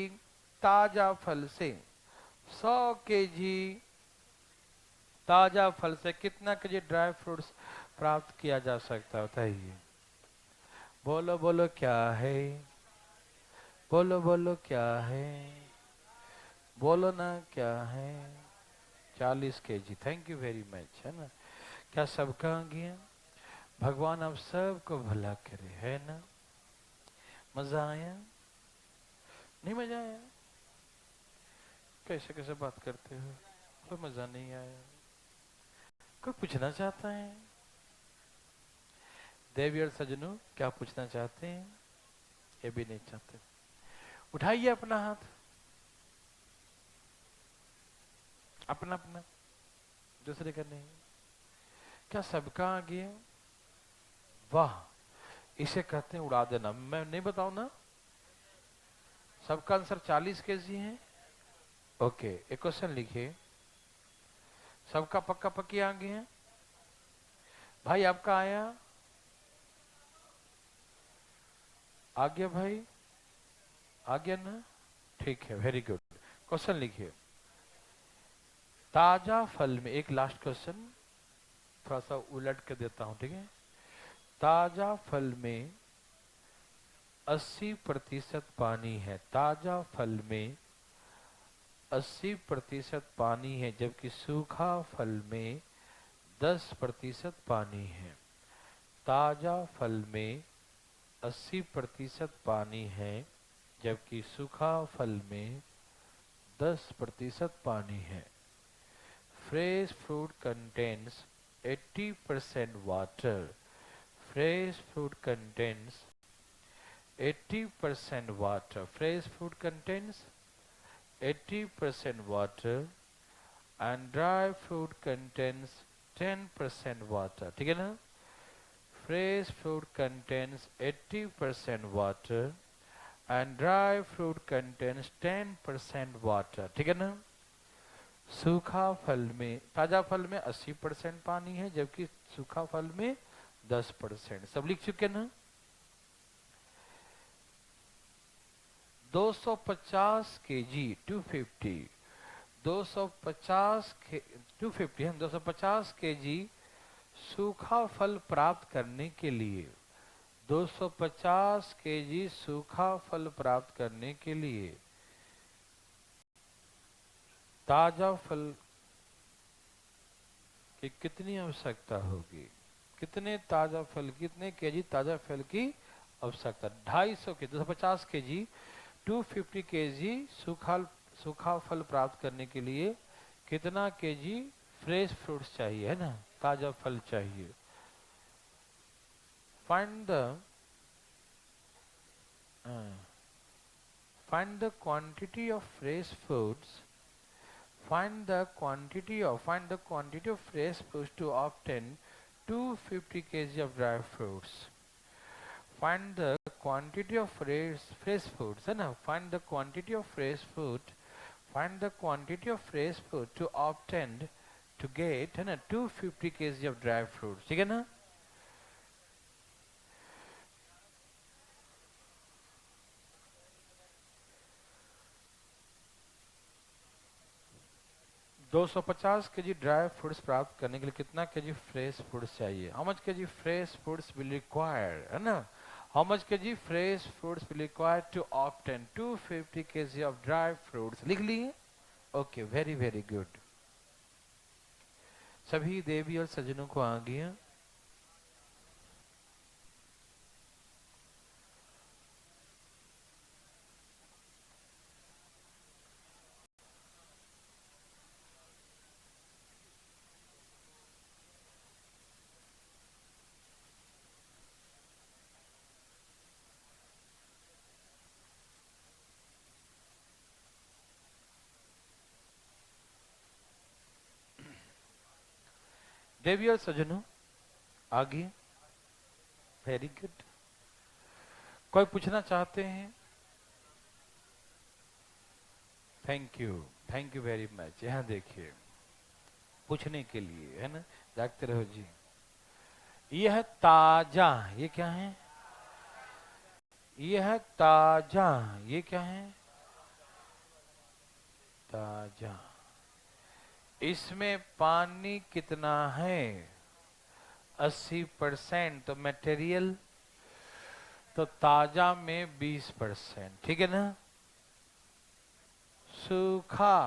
ताजा फल से 100 kg ताजा फल से कितना KG dry fruits प्राप्त किया जा सकता है? बताइए, बोलो बोलो क्या है, बोलो बोलो क्या है, बोलो ना क्या है। 40 KG. Thank you very much. है ना, क्या सबका गया? भगवान आप सबको भला करे। है ना, मजा आया? नहीं मजा आया? कैसे कैसे बात करते हो? कोई मजा नहीं आया? कोई पूछना चाहता है? देवी और सजनों, क्या पूछना चाहते हैं? ये भी नहीं चाहते। उठाइए अपना हाथ, अपना अपना, दूसरे का नहीं। क्या सबका आ गया? वाह, इसे कहते हैं उड़ा देना। मैं नहीं बताऊं ना? सबका आंसर 40 केजी है। ओके, एक क्वेश्चन लिखिए। सबका पक्का पक्की आ गए हैं? भाई आपका आया? आ गया भाई? आ गया ना? ठीक है, वेरी गुड। क्वेश्चन लिखिए। ताजा फल में, एक लास्ट क्वेश्चन थोड़ा सा उलट के देता हूं, ठीक है। ताजा फल में 80% पानी है। ताजा फल में 80% पानी है, जबकि सूखा फल में 10% पानी है। ताजा फल में 80% पानी है, जबकि सूखा फल में 10% पानी है। Fresh fruit contains 80% water. Fresh fruit contains 80% water. Fresh fruit contains 80% water and dry fruit contains 10% water. ठीक है ना? Fresh fruit contains 80% water and dry fruit contains 10% water. ठीक है ना? सूखा फल में, ताजा फल में 80% पानी है, जबकि सूखा फल में 10%। सब लिख चुके ना? 250 केजी 250 250 250 हम 250 केजी सूखा फल प्राप्त करने के लिए 250 केजी सूखा फल प्राप्त करने के लिए ताजा फल की कितनी आवश्यकता होगी? कितने ताजा फल, कितने केजी ताजा फल की आवश्यकता? 250 के 250 केजी 250 केजी सूखा फल प्राप्त करने के लिए कितना केजी फ्रेश फ्रूट्स चाहिए, है ना, ताजा फल चाहिए? Find the find the quantity of fresh foods. Find the quantity of fresh foods to obtain 250 kg of dry fruits. Find the quantity of fresh foods, है ना? Find the quantity of fresh food. Find the quantity of fresh food to obtain, to get, है ना, 250 kg of dry fruits. ठीक है ना? 250 KG dry fruits प्राप्त करने के लिए कितना केजी फ्रेश फ्रूट्स चाहिए? How much KG fresh fruits will require, है ना? How much KG fresh fruits will require to obtain 250 KG of dry fruits? लिख लिए? Okay, very very good. सभी देवी और सज्जनों को आ गया? देवी और सज्जनों आ गए? Very good. कोई पूछना चाहते हैं? Thank you very much. यहाँ देखिए, पूछने के लिए, है ना, जागते रहो जी। यह ताजा, ये क्या है? यह ताजा, ये क्या है? ताजा। इसमें पानी कितना है? 80%। तो मटेरियल, तो ताजा में 20%, ठीक है ना? सूखा,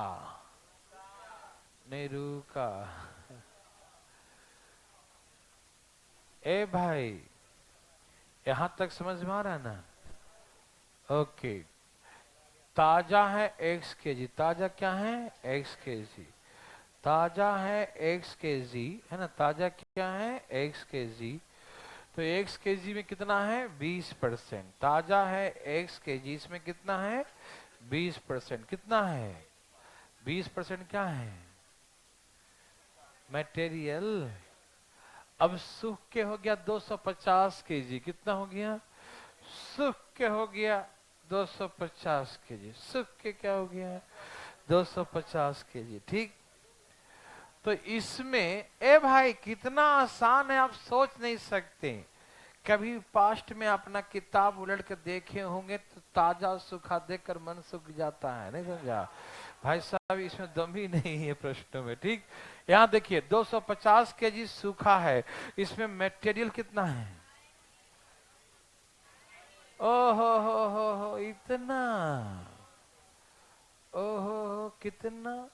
नहीं रूखा। ए भाई, यहां तक समझ में आ रहा है ना? ओके। ताजा है x केजी, ताजा क्या है? x KG. ताजा है x केजी, है ना? ताजा क्या है? x KG. तो x केजी में कितना है? 20%। ताजा है x केजी, इसमें कितना है? 20%। कितना है? 20% क्या है? मटेरियल। अब सूख के हो गया 250 केजी। कितना हो गया? सूख के हो गया 250 केजी। सूख के क्या हो गया? 250 केजी, ठीक। तो इसमें, ए भाई, कितना आसान है, आप सोच नहीं सकते। कभी पास्ट में अपना किताब उलट के देखे होंगे तो ताजा सूखा देखकर मन सूख जाता है, नहीं समझा भाई साहब? इसमें दम ही नहीं है प्रश्नों में, ठीक। यहाँ देखिए, 250 केजी सूखा है, इसमें मटेरियल कितना है? हो इतना। ओहो, कितना?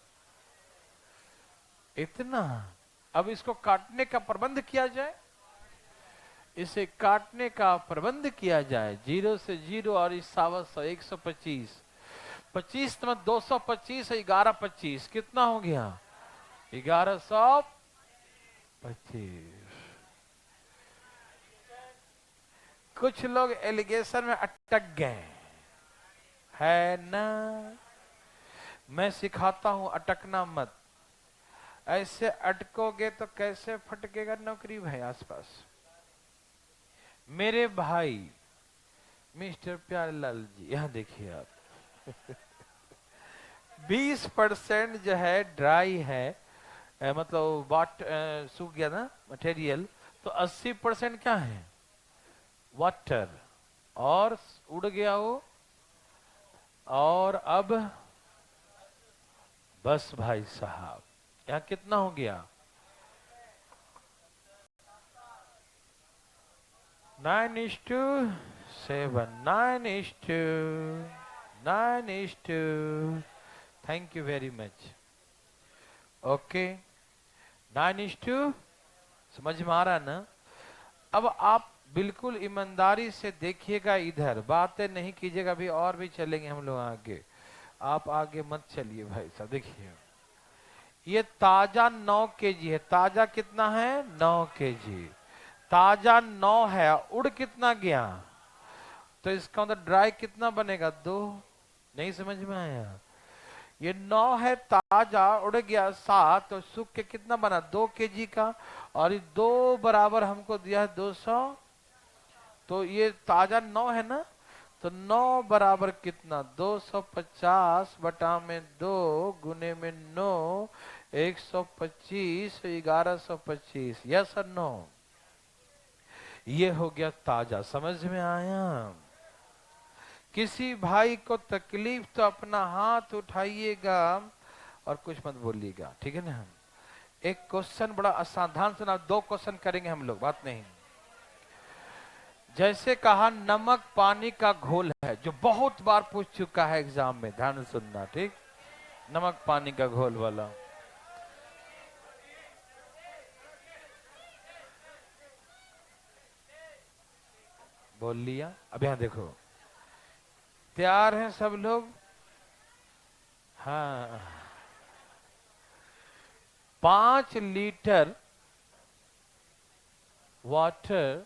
इतना। अब इसको काटने का प्रबंध किया जाए, इसे काटने का प्रबंध किया जाए। 0 से 0 और इस 100, 125। 25 में 225 है, 1125 कितना हो गया? 1125। कुछ लोग एलिगेशन में अटक गए, है ना? मैं सिखाता हूं, अटकना मत। ऐसे अटकोगे तो कैसे फटकेगा नौकरी भाई आसपास? मेरे भाई मिस्टर प्यारेलाल जी, यहां देखिए आप। 20% जो है ड्राई है, मतलब सूख गया ना मटेरियल। तो 80% क्या है? वाटर। और उड़ गया वो। और अब बस भाई साहब, यहाँ कितना हो गया? 9:7, 9:9। Thank you very much. Okay 9:2 समझ में आ रहा है ना। अब आप बिल्कुल ईमानदारी से देखिएगा, इधर बातें नहीं कीजिएगा, अभी और भी चलेंगे हम लोग आगे, आप आगे मत चलिए भाई साहब। देखिए ये ताजा 9 kg है, ताजा कितना है 9 kg, ताजा 9 है, उड़ कितना गया, तो इसका मतलब ड्राई कितना बनेगा 2, नहीं समझ में आया। ये 9 है ताजा, उड़ गया 7, तो सूख के कितना बना 2 kg का, और ये 2 बराबर हमको दिया है 200, तो ये ताजा 9 है ना, तो 9 बराबर कितना 250 बटा में 2 गुने में 9 125 1125, यस और नो। ये हो गया ताजा, समझ में आया। किसी भाई को तकलीफ तो अपना हाथ उठाइएगा और कुछ मत बोलिएगा, ठीक है ना। एक क्वेश्चन बड़ा असाधारण सुना, 2 क्वेश्चन करेंगे हम लोग, बात नहीं। जैसे कहा नमक पानी का घोल है, जो बहुत बार पूछ चुका है एग्जाम में, ध्यान से सुनना, ठीक। नमक पानी का घोल वाला, बोल लिया। अब यहां देखो, तैयार हैं सब लोग, हाँ। 5 लीटर वाटर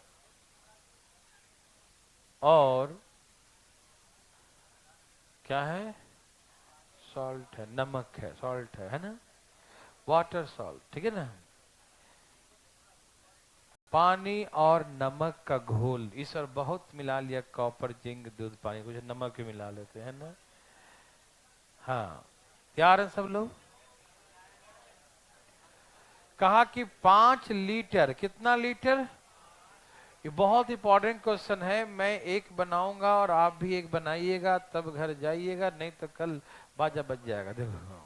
और क्या है, सॉल्ट है, नमक है, सॉल्ट है ना, वाटर सॉल्ट, ठीक है ना। पानी और नमक का घोल, इस और बहुत मिला लिया, कॉपर जिंक दूध पानी, कुछ नमक भी मिला लेते हैं ना। हाँ तैयार हैं सब लोग। कहा कि 5 लीटर, कितना लीटर, ये बहुत इंपॉर्टेंट क्वेश्चन है। मैं एक बनाऊंगा और आप भी एक बनाइएगा, तब घर जाइएगा, नहीं तो कल बाजा बज जाएगा। देखो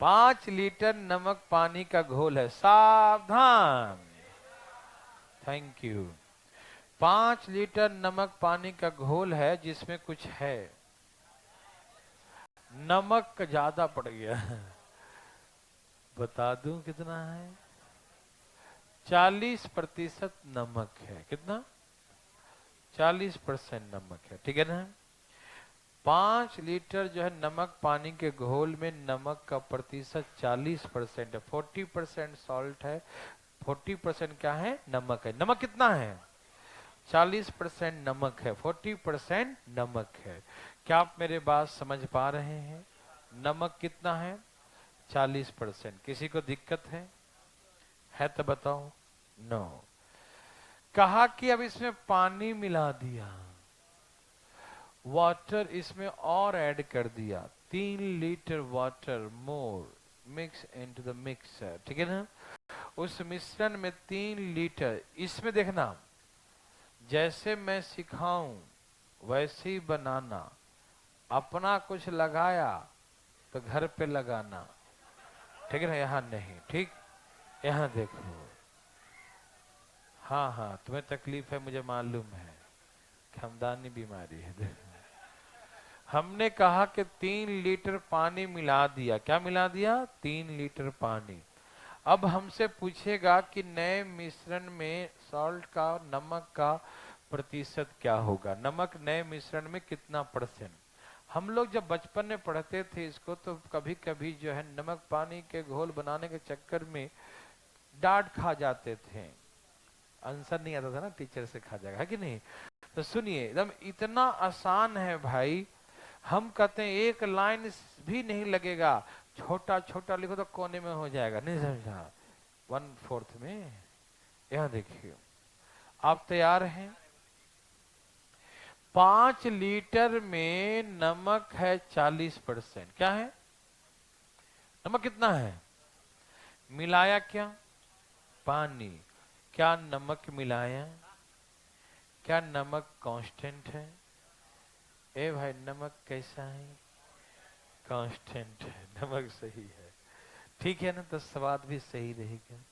5 लीटर नमक पानी का घोल है, सावधान, थैंक यू। 5 लीटर नमक पानी का घोल है, जिसमें कुछ है, नमक ज्यादा पड़ गया बता दूं कितना है, 40% नमक है, कितना 40% नमक है, ठीक है ना। 5 लीटर जो है नमक पानी के घोल में नमक का प्रतिशत 40% है, 40% सॉल्ट है, 40% क्या है नमक है। नमक कितना है 40% नमक है, 40% नमक है। क्या आप मेरे बात समझ पा रहे हैं। नमक कितना है 40%। किसी को दिक्कत है तो बताओ नो। कहा कि अब इसमें पानी मिला दिया, वाटर इसमें और ऐड कर दिया, 3 litre water more mix into the mixer, ठीक है ना। उस मिश्रण में 3 लीटर, इसमें देखना जैसे मैं सिखाऊं वैसे ही बनाना, अपना कुछ लगाया तो घर पे लगाना, ठीक है ना, यहाँ नहीं, ठीक। यहाँ देखो, हाँ हाँ तुम्हें तकलीफ है, मुझे मालूम है, खानदानी बीमारी है। हमने कहा कि 3 लीटर पानी मिला दिया, क्या मिला दिया 3 लीटर पानी। अब हमसे पूछेगा कि नए मिश्रण में सॉल्ट का, नमक का प्रतिशत क्या होगा, नमक नए मिश्रण में कितना %। हम लोग जब बचपन में पढ़ते थे इसको, तो कभी कभी जो है नमक पानी के घोल बनाने के चक्कर में डांट खा जाते थे, आंसर नहीं आता था ना, टीचर से खा जाएगा, है कि नहीं। तो सुनिए, एकदम इतना आसान है भाई, हम कहते हैं एक लाइन भी नहीं लगेगा, छोटा छोटा लिखो तो कोने में हो जाएगा, नहीं समझा, 1/4 में। यहां देखिए, आप तैयार हैं। 5 लीटर में नमक है 40%, क्या है नमक कितना है, मिलाया क्या पानी, क्या नमक मिलाया, क्या नमक कांस्टेंट है। ए भाई नमक कैसा है, कांस्टेंट है, नमक सही है, ठीक है ना, तो स्वाद भी सही रहेगा।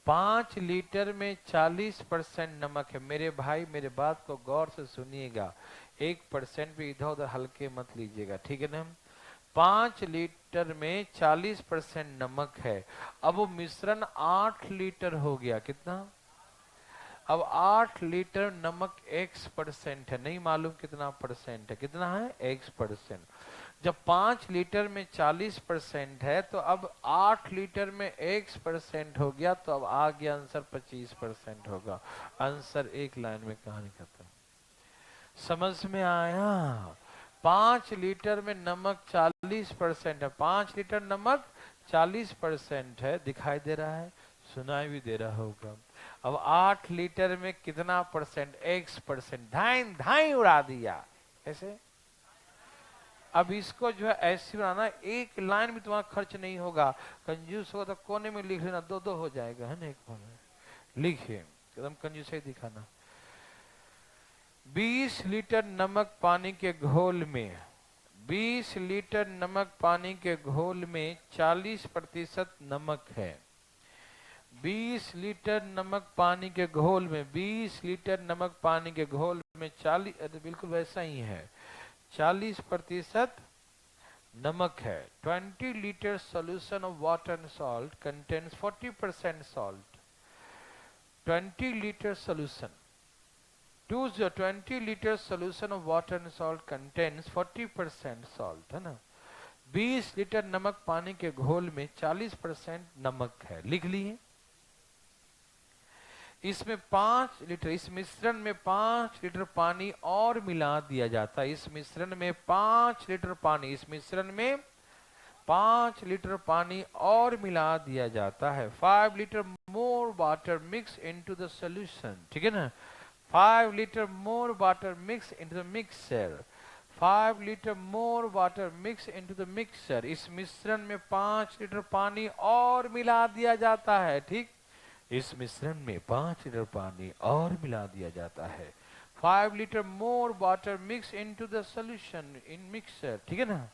5 लीटर में 40% नमक है। मेरे भाई मेरे बात को गौर से सुनिएगा, 1% भी इधर उधर हल्के मत लीजिएगा, ठीक है ना। 5 लीटर में 40% नमक है। अब वो मिश्रण 8 लीटर हो गया। कितना? अब 8 लीटर नमक x% है, नहीं मालूम कितना परसेंट है। कितना है? x%। जब 5 लीटर में 40% है तो अब 8 लीटर में x% हो गया, तो अब आ गया आंसर 25% होगा। आंसर एक लाइन में कहानी खत्म। समझ में आया? 5 लीटर में नमक 40% है, 5 लीटर नमक 40% है, दिखाई दे रहा है, सुनाई भी दे रहा होगा। अब 8 लीटर में कितना परसेंट? x%। ढाई ढाई उड़ा दिया ऐसे। अब इसको जो है ऐसे बनाना, एक लाइन में तुम्हारा खर्च नहीं होगा। कंजूस होगा तो कोने में लिख लेना, दो दो हो जाएगा, है ना। एक में लिखिए, एकदम कंजूस ही दिखाना। 20 लीटर नमक पानी के घोल में, 20 लीटर नमक पानी के घोल में 40% नमक है। 20 लीटर नमक पानी के घोल में, 20 लीटर नमक पानी के घोल में 40, बिल्कुल वैसा ही है, 40% नमक है। 20 litre solution of water and salt contains 40% salt. 20 litre solution, 20 litre solution of water and salt contains 40% salt, है ना। 20 लीटर नमक पानी के घोल में 40% नमक है, लिख लिए। इसमें 5 लीटर, इस मिश्रण में 5 लीटर पानी और मिला दिया जाता है। इस मिश्रण में 5 लीटर पानी, इस मिश्रण में 5 लीटर पानी और मिला दिया जाता है। 5 litre more water mix into the solution, ठीक है ना। 5 litre more water mix into the mixture, 5 litre more water mix into the mixture. इस मिश्रण में 5 लीटर पानी और मिला दिया जाता है, ठीक। इस मिश्रण में 5 लीटर पानी और मिला दिया जाता है। 5 litre more water mix into the solution in mixture, ठीक है ना।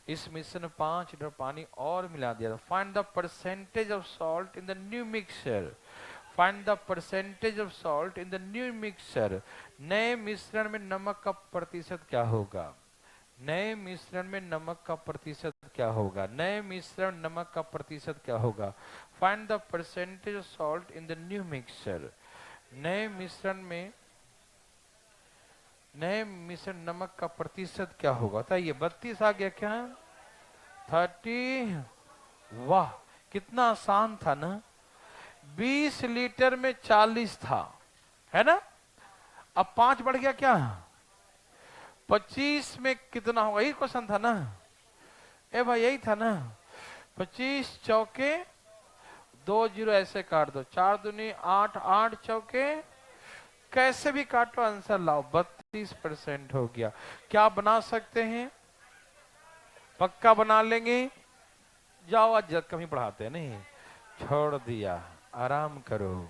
इस मिश्रण में 5 लीटर पानी और मिला दिया। Find the percentage of salt in the new mixture, find the percentage of salt in the new mixture. नए मिश्रण में नमक का प्रतिशत क्या होगा? नए मिश्रण में नमक का प्रतिशत क्या होगा? नए मिश्रण नमक का प्रतिशत क्या होगा? Find the percentage of salt in the new mixture. नए मिश्रण में, नए मिश्रण नमक का प्रतिशत क्या होगा? बताइए। 32 आ गया क्या? 30। वाह, कितना आसान था ना। 20 लीटर में 40 था, है ना। अब 5 बढ़ गया क्या? 25 में कितना होगा? यही क्वेश्चन था ना। ए भाई यही था ना। 25 चौके 2 जीरो ऐसे काट दो, 4 दूनी 8, 8 चौके, कैसे भी काटो आंसर लाओ। 32% हो गया। क्या बना सकते हैं? पक्का बना लेंगे। जाओ, आज कम ही पढ़ाते हैं, नहीं छोड़ दिया, आराम करो।